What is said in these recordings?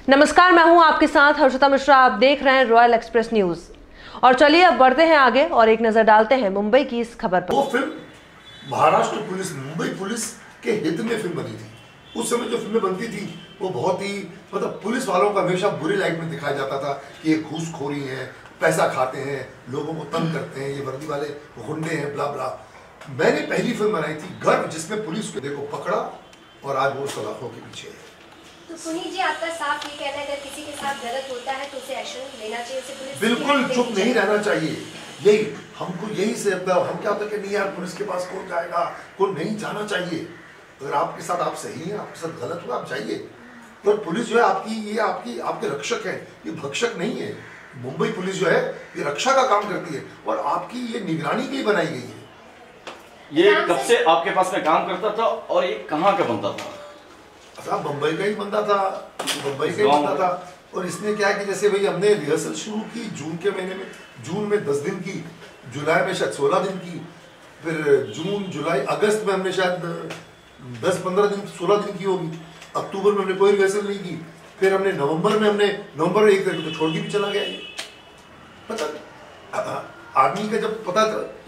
नमस्कार, मैं हूं आपके साथ हर्षिता मिश्रा। आप देख रहे हैं रॉयल एक्सप्रेस न्यूज। और चलिए अब बढ़ते हैं आगे और एक नजर डालते हैं मुंबई की इस खबर पर। वो film Maharashtra police, Mumbai police के हित में फिल्म बनी थी। उस समय जो फिल्में बनती थी वो बहुत ही पुलिस वालों को हमेशा बुरी लाइट में दिखाया जाता था कि ये घूसखोरी है, पैसा खाते हैं, लोगों को तंग करते हैं, ये वर्दी वाले गुंडे हैं, ब्ला ब्ला। मैंने पहली फिल्म बनाई थी गर्व, जिसमें पुलिस को देखो पकड़ा और आज वो सलाखों के पीछे है। तो पुनीत जी, आपका साफ ये कहना है अगर किसी के साथ गलत होता है तो उसे एक्शन लेना चाहिए, उसे पुलिस बिल्कुल चुप नहीं रहना चाहिए। यही हमको यही से हम क्या होता है कि नहीं यार पुलिस के पास कौन जाएगा, कौन नहीं जाना चाहिए। अगर आपके साथ आप सही हैं, आपके साथ गलत हुआ, आप जाइए। तो पुलिस जो है आपके रक्षक है, ये भक्षक नहीं है। मुंबई पुलिस जो है ये रक्षा का काम करती है और आपकी ये निगरानी के लिए बनाई गई है। ये कब से आपके पास में काम करता था और ये कहाँ का बनता था? साहब मुंबई का ही बंदा था, मुंबई का ही बंदा था। और इसने क्या कि जैसे भाई हमने रिहर्सल शुरू की जून के महीने में, जून में 10 दिन की, जुलाई में शायद 16 दिन की, फिर जून जुलाई अगस्त में हमने शायद 10-15 दिन 16 दिन की होगी। अक्टूबर में हमने कोई रिहर्सल नहीं की। फिर हमने नवंबर में 1 तारीख को तो छोड़ के भी चला गया ये। पता आदमी का जब पता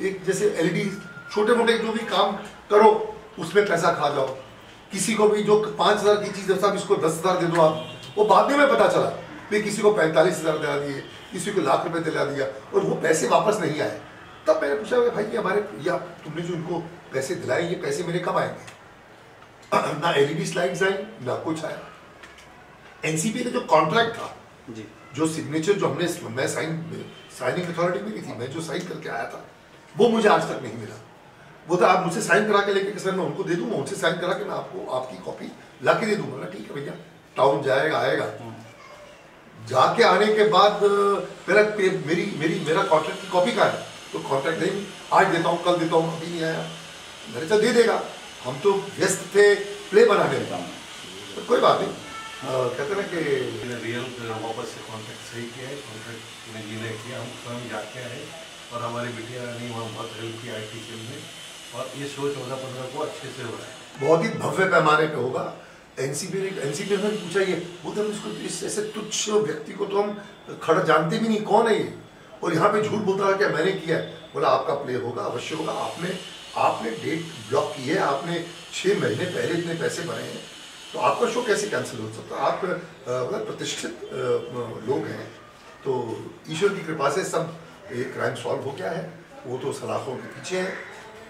एक जैसे एलईडी छोटे मोटे जो भी काम करो उसमें पैसा खा जाओ। किसी को भी जो 5,000 की चीज़ साहब इसको 10,000 दे दो आप, वो बाद में पता चला फिर किसी को 45,000 दिला दिए, किसी को लाख रुपए दिला दिया और वो पैसे वापस नहीं आए। तब मैंने पूछा भाई ये हमारे या तुमने जो इनको पैसे दिलाए ये पैसे मेरे कब आएंगे? ना एलईडी स्लाइड्स आई ना कुछ आया। एनसीपी का जो कॉन्ट्रैक्ट था जी, जो सिग्नेचर जो मैं साइनिंग अथॉरिटी मिली थी, मैं जो साइन करके आया था वो मुझे आज तक नहीं मिला। वो तो आप मुझसे साइन करा के लेके सर मैं उनको दे दूंगा, उनसे साइन करा के मैं आपको आपकी कॉपी ला के दे दूंगा। ठीक है भैया, टाउन जाएगा आएगा। जाके आने के बाद मेरा कॉन्ट्रैक्ट की कॉपी का है तो कॉन्ट्रैक्ट नहीं, आज देता हूँ कल देता हूँ, अभी नहीं आया। मेरे से दे देगा, हम तो व्यस्त थे प्ले बनाने में, तो कोई बात नहीं। कहते ना कि रियल वापस से कॉन्ट्रैक्ट सही किया है, कॉन्ट्रैक्ट ने जी ने किया, हम स्वयं जाके आए और हमारी बिटिया ने वहाँ बहुत हेल्प की IT टीम में, और ये शो 14-15 को अच्छे से हो रहा है। बहुत ही भव्य पैमाने पे होगा। एनसीपी ने पूछा ये बोलते हम इसको इस ऐसे तुच्छ व्यक्ति को तो हम खड़ा जानते भी नहीं कौन है ये, और यहाँ पे झूठ बोलता है क्या मैंने किया है। बोला आपका प्ले होगा, अवश्य होगा। आपने डेट ब्लॉक की है, आपने 6 महीने पहले इतने पैसे भरे हैं, तो आपका शो कैसे कैंसिल हो सकता है? आप प्रतिष्ठित लोग हैं, तो ईश्वर की कृपा से सब एक क्राइम सॉल्व हो गया है। वो तो सलाखों के पीछे है,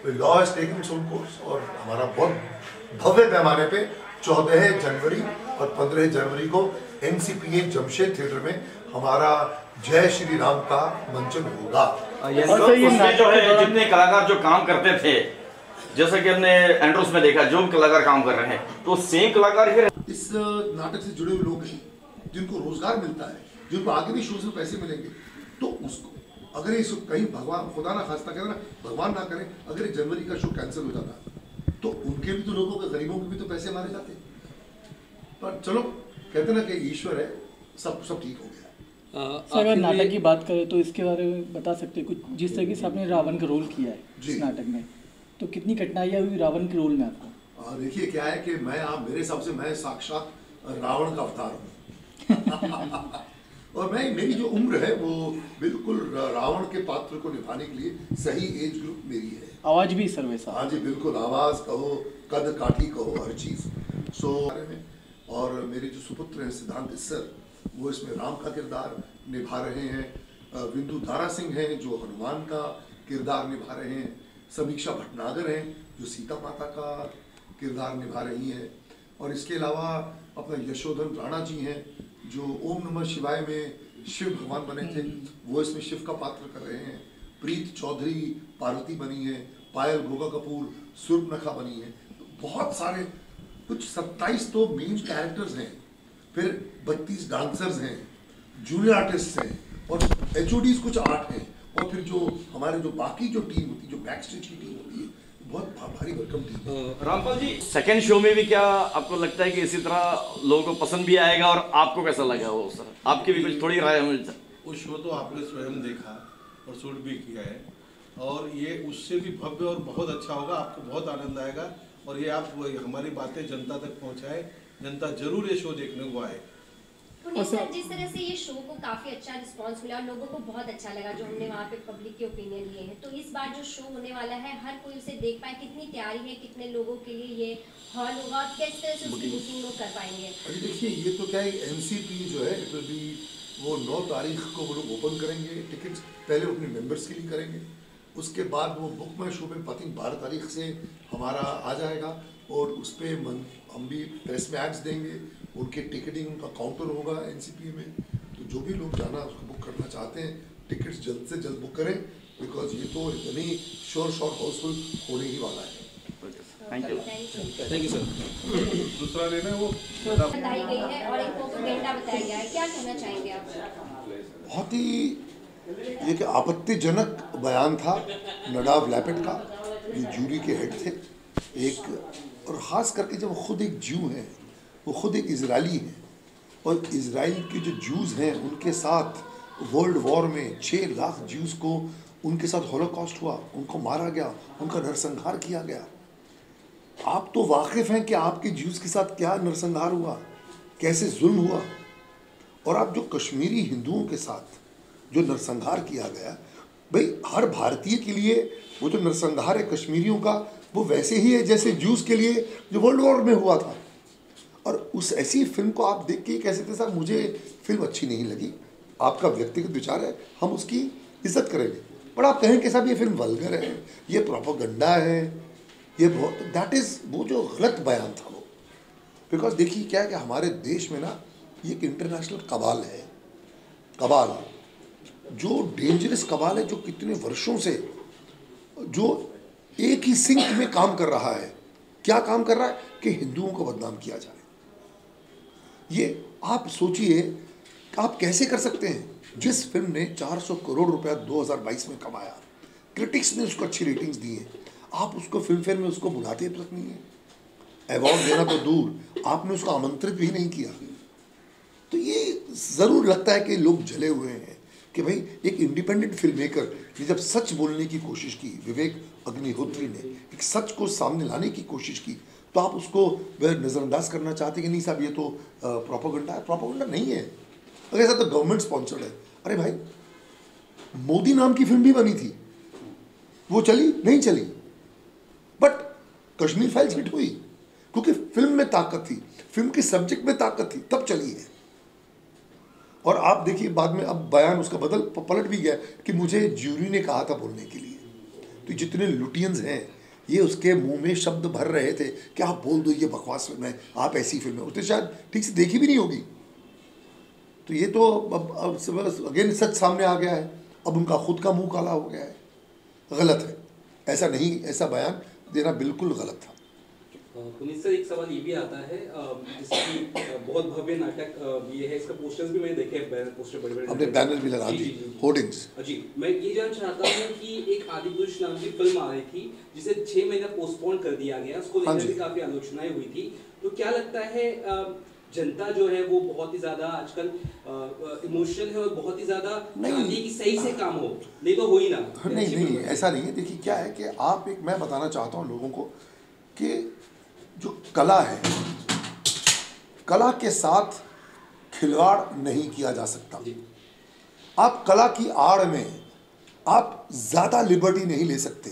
law is taking its own course. और हमारा बहुत भव्य पैमाने पे 14 जनवरी और 15 जनवरी को NCPA जमशेद थिएटर में हमारा जय श्री राम का मंचन होगा। उसमें जो है जितने कलाकार जो काम करते थे, जैसा कि हमने एंड्रोस में देखा, जो कलाकार काम कर रहे हैं तो सेम कलाकार ही इस नाटक से जुड़े हुए लोग हैं जिनको रोजगार मिलता है, जिनको आगे भी शो से पैसे मिलेंगे। तो उसको अगर इस कहीं भगवान खुदा ना खास्ता करे ना, भगवान ना करे, अगर जनवरी का शो कैंसिल हो जाता तो उनके भी तो लोगों के, गरीबों के भी तो पैसे मारे जाते। पर चलो कहते ना कि ईश्वर है, सब ठीक हो गया। अगर नाटक की बात करें तो इसके बारे में बता सकते हैं कुछ? जिस तरीके से आपने रावण का रोल किया है इस नाटक में, तो कितनी कठिनाइयाँ हुई रावण के रोल में आपको? देखिए क्या है कि मेरे हिसाब से मैं साक्षात रावण का अवतार हूँ। और मेरी जो उम्र है वो बिल्कुल रावण के पात्र को निभाने के लिए सही एज ग्रुप मेरी है। आवाज भी सर वैसा? हाँ जी बिल्कुल, आवाज कहो, कद काठी कहो, हर चीज। और मेरे जो सुपुत्र हैं सिद्धांत सर, वो इसमें राम का किरदार निभा रहे हैं। बिंदु दारा सिंह हैं जो हनुमान का किरदार निभा रहे हैं। समीक्षा भटनागर हैं जो सीता माता का किरदार निभा रही हैं। और इसके अलावा अपना यशोधन राणा जी हैं जो ओम नमः शिवाय में शिव भगवान बने थे, वो इसमें शिव का पात्र कर रहे हैं। प्रीत चौधरी पार्वती बनी है, पायल गोगा कपूर सूर्पनखा बनी है। तो बहुत सारे, कुछ 27 तो मेन कैरेक्टर्स हैं, फिर 32 डांसर्स हैं, जूनियर आर्टिस्ट हैं, और HODs कुछ 8 हैं, और फिर जो हमारे जो बाकी जो टीम होती है, जो बैक स्टेज की टीम होती है, बहुत भारी भरकम टीम है। रामपाल जी, सेकंड शो में भी क्या आपको लगता है कि इसी तरह लोगों को पसंद भी आएगा, और आपको कैसा लगा वो सर? आपकी भी कुछ थोड़ी राय है। वो शो तो आपने स्वयं देखा और शूट भी किया है, और ये उससे भी भव्य और बहुत अच्छा होगा, आपको बहुत आनंद आएगा। और ये आप हमारी बातें जनता तक पहुंचाए, जनता जरूर ये शो देखने को आए। पुनीत सर, जिस तरह से ये शो को काफी अच्छा रिस्पांस मिला और लोगों को बहुत अच्छा लगा जो हमने वहाँ पे पब्लिक के ओपिनियन लिए हैं, तो इस बार जो शो होने वाला है हर कोई उसे देख पाए, कितनी तैयारी है, कितने लोगों के लिए ये हॉल होगा और किस तरह से उसकी बुकिंग लोग कर पाएंगे? अभी देखिए, ये तो क्या है, एनसीपी जो है इट विल बी, वो 9 तारीख को वो लोग ओपन करेंगे टिकट्स, पहले अपने मेंबर्स के लिए करेंगे, उसके बाद वो बुक माई शो पे 12 तारीख से हमारा आ जाएगा और उस पर हम भी प्रेस में एड्स देंगे, उनके टिकटिंग उनका काउंटर होगा एनसीपी में, तो जो भी लोग जाना उसको बुक करना चाहते हैं टिकट्स जल्द से जल्द बुक करें, बिकॉज ये तो इतनी श्योर हाउसफुल होने ही वाला है। Thank you sir. दूसरा लेना है वो बताई गई है और एक प्रोपेगेंडा बताया गया है, क्या कहना चाहेंगे आप? बहुत ही एक आपत्तिजनक बयान था नडाव लैपेट का, जो जूरी के हेड थे एक, और ख़ास करके जब वो खुद एक ज्यू हैं, वो खुद एक इजरायली हैं, और इजराइल के जो जूज़ हैं उनके साथ वर्ल्ड वॉर में 6 लाख ज्यूज़ को उनके साथ हॉलोकॉस्ट हुआ, उनको मारा गया, उनका नरसंहार किया गया। आप तो वाकिफ़ हैं कि आपके ज्यूज़ के साथ क्या नरसंहार हुआ, कैसे जुल्म हुआ, और आप जो कश्मीरी हिंदुओं के साथ जो नरसंहार किया गया, भाई हर भारतीय के लिए वो जो नरसंहार है कश्मीरियों का, वो वैसे ही है जैसे ज्यूज़ के लिए जो वर्ल्ड वॉर में हुआ था। और उस ऐसी फिल्म को आप देख के कह सकते हैं साहब मुझे फिल्म अच्छी नहीं लगी, आपका व्यक्तिगत विचार है, हम उसकी इज्जत करेंगे, पर आप कहें कि साहब ये फिल्म वल्गर है, ये प्रोपेगेंडा है, ये बहुत, दैट इज़ वो जो गलत बयान था वो। बिकॉज देखिए क्या है कि हमारे देश में ना ये एक इंटरनेशनल कबाल है, कबाल जो डेंजरस कबाल है, जो कितने वर्षों से जो एक ही सिंक में काम कर रहा है। क्या काम कर रहा है कि हिंदुओं को बदनाम किया जाए। ये आप सोचिए कि आप कैसे कर सकते हैं। जिस फिल्म ने 400 करोड़ रुपया 2022 में कमाया, क्रिटिक्स ने उसको अच्छी रेटिंग्स दी हैं, आप उसको फिल्म फेयर में उसको बुलाते तक नहीं है। अवार्ड देना तो दूर, आपने उसको आमंत्रित भी नहीं किया। तो ये ज़रूर लगता है कि लोग जले हुए हैं कि भाई एक इंडिपेंडेंट फिल्म मेकर ने जब सच बोलने की कोशिश की, विवेक अग्निहोत्री ने एक सच को सामने लाने की कोशिश की, तो आप उसको नज़रअंदाज करना चाहते कि नहीं साहब ये तो प्रोपेगेंडा है। प्रोपेगेंडा नहीं है, अगर ऐसा तो गवर्नमेंट स्पॉन्सर्ड है। अरे भाई मोदी नाम की फिल्म भी बनी थी, वो चली नहीं चली, बट कश्मीर फाइल्स हिट हुई क्योंकि फिल्म में ताकत थी, फिल्म के सब्जेक्ट में ताकत थी, तब चली है। और आप देखिए बाद में अब बयान उसका पलट भी गया कि मुझे ज्यूरी ने कहा था बोलने के लिए। तो जितने लुटियंस हैं ये उसके मुंह में शब्द भर रहे थे कि आप बोल दो ये बकवास फिल्म है, आप ऐसी फिल्म है, उसने शायद ठीक से देखी भी नहीं होगी। तो ये तो अब अगेन सच सामने आ गया है, अब उनका खुद का मुंह काला हो गया है। गलत है, ऐसा नहीं, ऐसा बयान देना बिल्कुल गलत था। पुनीत सर, एक सवाल ये भी आता है, जैसे कि बहुत भव्य नाटक ये है, इसका पोस्टर्स भी मैंने देखे, पोस्टर बड़े-बड़े हमने बैनर भी लगा दिए, होर्डिंग्स। जी, मैं ये जानना चाहता हूँ कि एक आदिपुरुष नाम की फिल्म आ रही थी जिसे 6 महीना पोस्टपोन कर दिया गया, उसको लेकर भी काफी आलोचनाएं हुई थी। तो क्या लगता है जनता जो है वो बहुत ही ज्यादा आजकल इमोशनल है और बहुत ही ज्यादा चाहती है कि सही से काम हो, नहीं तो हो ही ना। नहीं, ऐसा नहीं है। देखिए क्या है कि आप एक, मैं बताना चाहता हूँ लोगों को कि जो कला है, कला के साथ खिलवाड़ नहीं किया जा सकता। आप कला की आड़ में आप ज़्यादा लिबर्टी नहीं ले सकते।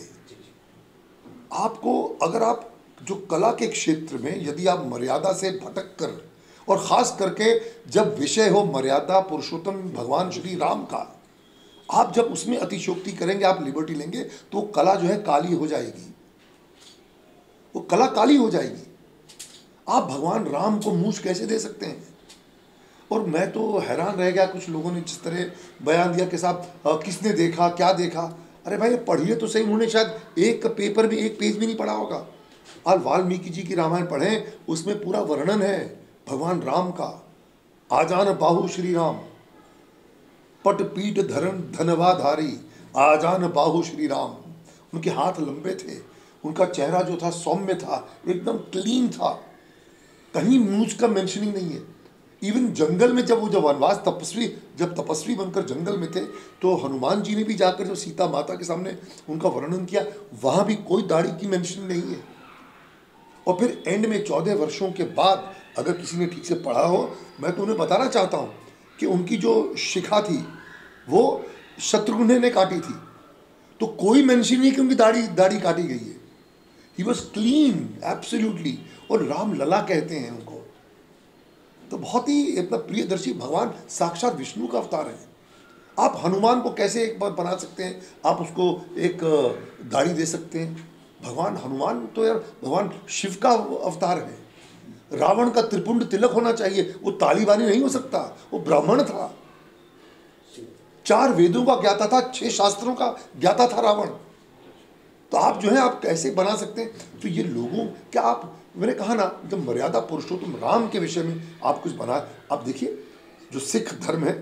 आपको अगर आप जो कला के क्षेत्र में यदि आप मर्यादा से भटक कर, और ख़ास करके जब विषय हो मर्यादा पुरुषोत्तम भगवान श्री राम का, आप जब उसमें अतिशयोक्ति करेंगे, आप लिबर्टी लेंगे, तो कला जो है काली हो जाएगी, वो कला काली हो जाएगी। आप भगवान राम को मूछ कैसे दे सकते हैं। और मैं तो हैरान रह गया कुछ लोगों ने जिस तरह बयान दिया कि साहब किसने देखा, क्या देखा। अरे भाई पढ़िए तो सही, उन्होंने शायद एक पेपर में एक पेज भी नहीं पढ़ा होगा। आप वाल्मीकि जी की रामायण पढ़ें, उसमें पूरा वर्णन है भगवान राम का। आजान बाहु श्री राम, पट पीठ धरन धनवाधारी, आजान बाहु श्री राम। उनके हाथ लंबे थे, उनका चेहरा जो था सौम्य था, एकदम क्लीन था, कहीं मूंछ का मेंशनिंग नहीं है। इवन जंगल में जब वो वनवास जब तपस्वी बनकर जंगल में थे, तो हनुमान जी ने भी जाकर जो सीता माता के सामने उनका वर्णन किया, वहाँ भी कोई दाढ़ी की मेंशनिंग नहीं है। और फिर एंड में 14 वर्षों के बाद अगर किसी ने ठीक से पढ़ा हो, मैं तो उन्हें बताना चाहता हूँ कि उनकी जो शिखा थी वो शत्रुघ्न ने काटी थी, तो कोई मेंशन नहीं कि उनकी दाढ़ी काटी गई है। ही वॉज क्लीन एब्सोल्युटली, और राम लला कहते हैं उनको। तो बहुत ही अपना प्रियदर्शी भगवान साक्षात विष्णु का अवतार है। आप हनुमान को कैसे एक बार बना सकते हैं, आप उसको एक दाढ़ी दे सकते हैं। भगवान हनुमान तो यार भगवान शिव का अवतार है। रावण का त्रिपुंड तिलक होना चाहिए, वो तालिबानी नहीं हो सकता, वो ब्राह्मण था, 4 वेदों का ज्ञाता था, 6 शास्त्रों का ज्ञाता था रावण। तो आप जो है आप कैसे बना सकते हैं? तो ये लोगों क्या आप, मैंने कहा ना, जब मर्यादा पुरुषोत्तम राम के विषय में आप कुछ बना, आप देखिए जो सिख धर्म है,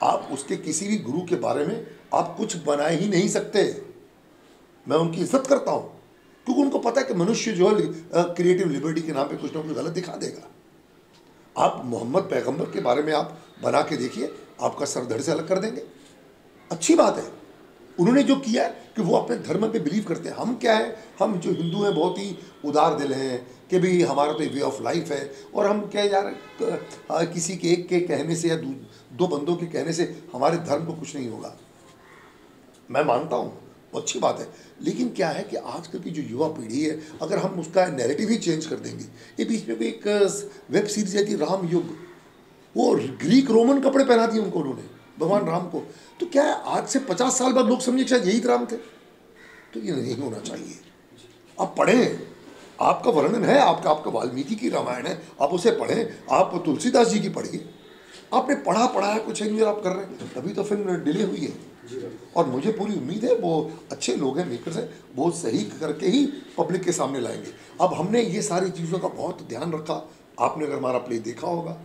आप उसके किसी भी गुरु के बारे में आप कुछ बनाए ही नहीं सकते। मैं उनकी इज्जत करता हूँ क्योंकि उनको पता है कि मनुष्य जो है क्रिएटिव लिबर्टी के नाम पे कुछ ना कुछ गलत दिखा देगा। आप मोहम्मद पैगंबर के बारे में आप बना के देखिए, आपका सर धड़ से अलग कर देंगे। अच्छी बात है, उन्होंने जो किया है कि वो अपने धर्म पे बिलीव करते हैं। हम क्या है, हम जो हिंदू हैं बहुत ही उदार दिल हैं कि भाई हमारा तो वे ऑफ लाइफ है, और हम क्या यार किसी के एक के कहने से या 2 बंदों के कहने से हमारे धर्म को कुछ नहीं होगा। मैं मानता हूँ, अच्छी बात है, लेकिन क्या है कि आजकल की जो युवा पीढ़ी है, अगर हम उसका नैरेटिव ही चेंज कर देंगे। ये बीच में भी एक वेब सीरीज आई थी राम युग, वो ग्रीक रोमन कपड़े पहना दिए उनको उन्होंने भगवान राम को। तो क्या है, आज से 50 साल बाद लोग समझे शायद यही राम थे। तो ये नहीं होना चाहिए। आप पढ़ें, आपका वर्णन है, आपका वाल्मीकि की रामायण है, आप उसे पढ़ें, आप तुलसीदास जी की पढ़िए। आपने पढ़ा है कुछ नहीं आप कर रहे हैं, तभी तो फिल्म डिले हुई है। और मुझे पूरी उम्मीद है वो अच्छे लोग हैं, मेकर्स हैं, बहुत सही करके ही पब्लिक के सामने लाएंगे। अब हमने ये सारी चीज़ों का बहुत ध्यान रखा। आपने अगर हमारा प्ले देखा होगा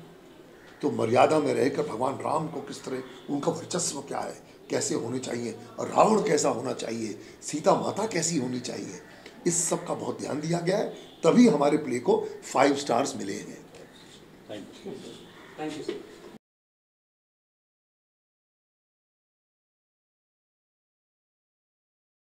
तो मर्यादा में रहकर भगवान राम को किस तरह, उनका वर्चस्व क्या है, कैसे होने चाहिए, और रावण कैसा होना चाहिए, सीता माता कैसी होनी चाहिए, इस सब का बहुत ध्यान दिया गया है। तभी हमारे प्ले को 5 स्टार्स मिले हैं। Thank you sir.